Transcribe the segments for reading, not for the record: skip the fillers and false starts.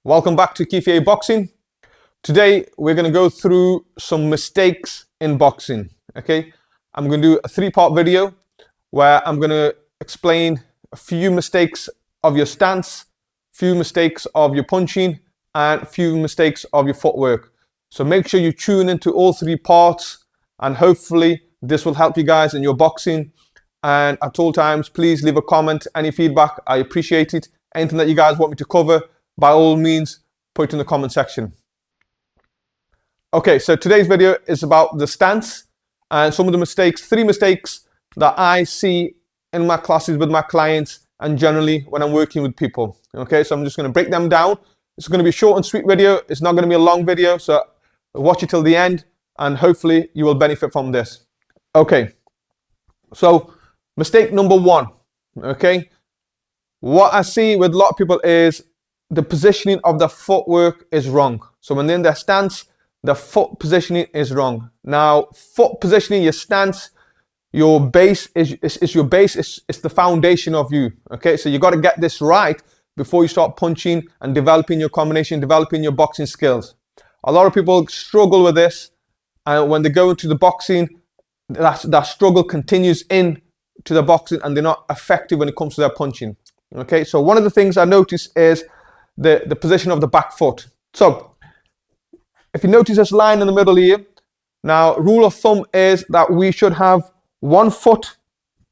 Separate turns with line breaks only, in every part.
Welcome back to Kifié Boxing. Today we're going to go through some mistakes in boxing. Okay, I'm going to do a three-part video where I'm going to explain a few mistakes of your stance, few mistakes of your punching, and few mistakes of your footwork. So make sure you tune into all three parts, and hopefully this will help you guys in your boxing. And at all times, please leave a comment, any feedback, I appreciate it. Anything that you guys want me to cover, by all means, put it in the comment section. Okay, so today's video is about the stance and some of the mistakes, three mistakes that I see in my classes with my clients and generally when I'm working with people. Okay, so I'm just going to break them down. It's going to be a short and sweet video. It's not going to be a long video, so watch it till the end and hopefully you will benefit from this. Okay, so mistake number one, okay? What I see with a lot of people is the positioning of the footwork is wrong. So when they're in their stance, the foot positioning is wrong. Now, foot positioning, your stance, your base is your base, it's the foundation of you. Okay, so you got to get this right before you start punching and developing your combination, developing your boxing skills. A lot of people struggle with this, and when they go into the boxing, that struggle continues in to the boxing and they're not effective when it comes to their punching. Okay, so one of the things I notice is the position of the back foot. So if you notice this line in the middle here, now rule of thumb is that we should have one foot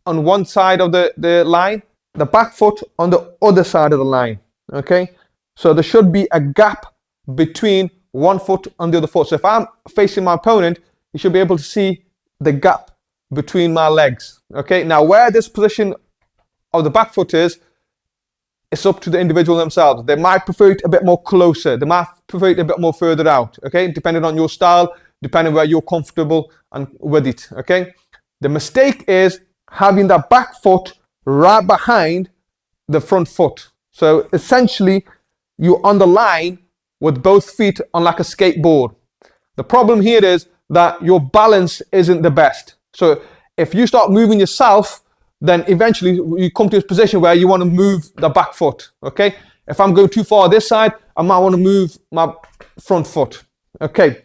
on one side of the line, the back foot on the other side of the line. Okay, so there should be a gap between one foot and the other foot. So if I'm facing my opponent, you should be able to see the gap between my legs. Okay, now where this position of the back foot is, it's up to the individual themselves. They might prefer it a bit more closer. They might prefer it a bit more further out. Okay, depending on your style, depending where you're comfortable and with it. Okay, the mistake is having that back foot right behind the front foot. So essentially, you're on the line with both feet on like a skateboard. The problem here is that your balance isn't the best. So if you start moving yourself, then eventually you come to a position where you want to move the back foot. Okay, if I'm going too far this side, I might want to move my front foot. Okay,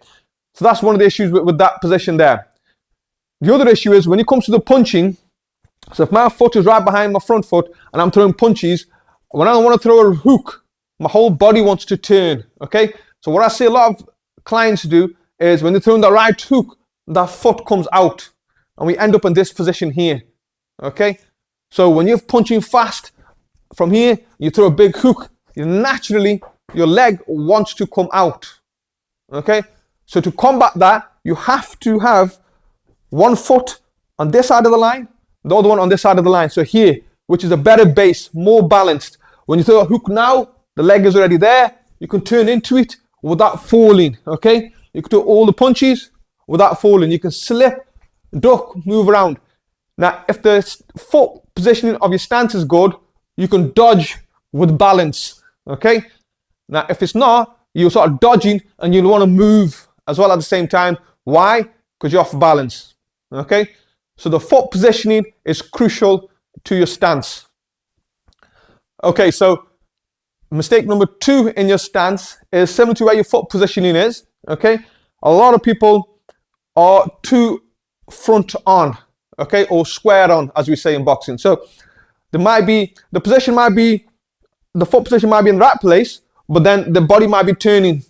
so that's one of the issues with that position there. The other issue is when it comes to the punching, so if my foot is right behind my front foot and I'm throwing punches, when I want to throw a hook, my whole body wants to turn. Okay, so what I see a lot of clients do is when they're throwing the right hook, that foot comes out and we end up in this position here. Okay, so when you're punching fast from here, you throw a big hook, naturally your leg wants to come out. Okay, so to combat that, you have to have one foot on this side of the line, the other one on this side of the line. So here, which is a better base, more balanced. When you throw a hook now, the leg is already there. You can turn into it without falling. Okay, you can do all the punches without falling. You can slip, duck, move around. Now, if the foot positioning of your stance is good, you can dodge with balance. Okay, now if it's not, you'll start dodging and you'll want to move as well at the same time. Why? Because you're off balance. Okay, so the foot positioning is crucial to your stance. Okay, so mistake number two in your stance is similar to where your foot positioning is. Okay, a lot of people are too front on, okay, or square on, as we say in boxing. So there might be, the foot position might be in the right place, but then the body might be turning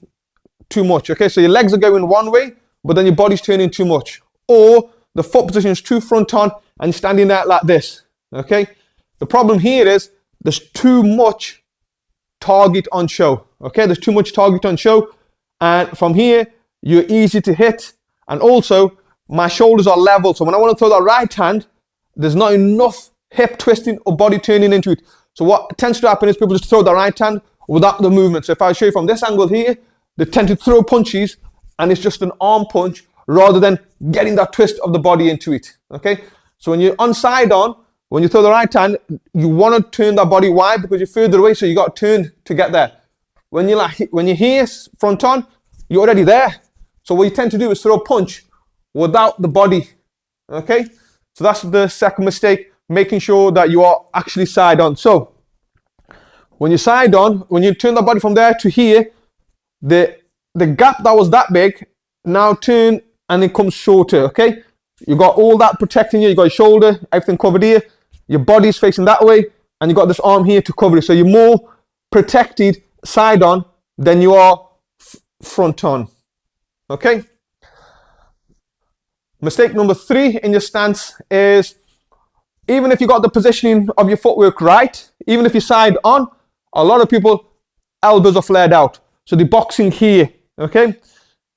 too much. Okay, so your legs are going one way, but then your body's turning too much. Or the foot position is too front on and you're standing there like this. Okay, the problem here is there's too much target on show. Okay, there's too much target on show, and from here you're easy to hit, and also my shoulders are level. So when I want to throw that right hand, there's not enough hip twisting or body turning into it. So what tends to happen is people just throw the right hand without the movement. So if I show you from this angle here, they tend to throw punches and it's just an arm punch rather than getting that twist of the body into it. Okay, so when you're on side on, when you throw the right hand, you want to turn that body wide because you're further away, so you got to turn to get there. When you're here front on, you're already there. So what you tend to do is throw a punch without the body. Okay, so that's the second mistake, making sure that you are actually side on. So When you side on, when you turn the body from there to here, the gap that was that big now turn and it comes shorter, okay? You got all that protecting you, you got your shoulder, everything covered here, your body's facing that way, and you got this arm here to cover it. So you're more protected side on than you are front on, okay? Mistake number 3 in your stance is, even if you got the positioning of your footwork right, even if you side on, a lot of people, elbows are flared out. So they're boxing here, okay?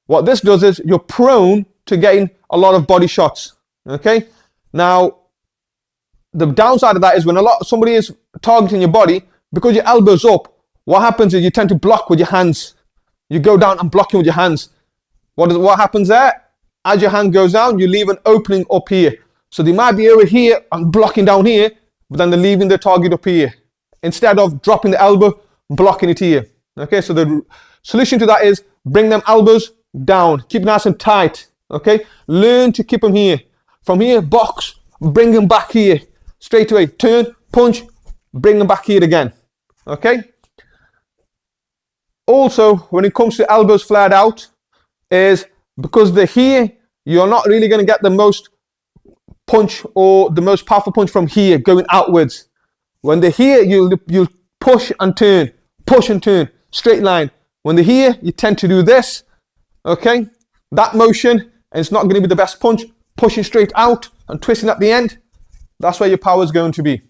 What this does is you're prone to getting a lot of body shots, okay? Now, the downside of that is when somebody is targeting your body, because your elbow's up, what happens is you tend to block with your hands. You go down and blocking with your hands. What happens there? As your hand goes down, you leave an opening up here. So they might be over here and blocking down here, but then they're leaving the target up here, instead of dropping the elbow, blocking it here. Okay, so the solution to that is bring them elbows down, keep nice and tight. Okay, learn to keep them here. From here, box, bring them back here. Straight away, turn, punch, bring them back here again. Okay. Also, when it comes to elbows flared out, is because they're here, you're not really going to get the most punch or the most powerful punch from here going outwards. When they're here, you'll push and turn, straight line. When they're here, you tend to do this, okay? That motion, and it's not going to be the best punch, pushing straight out and twisting at the end. That's where your power is going to be,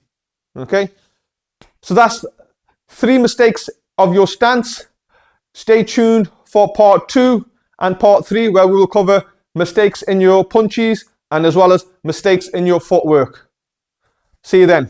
okay? So that's 3 mistakes of your stance. Stay tuned for part 2 and part 3, where we will cover mistakes in your punches and as well as mistakes in your footwork. See you then.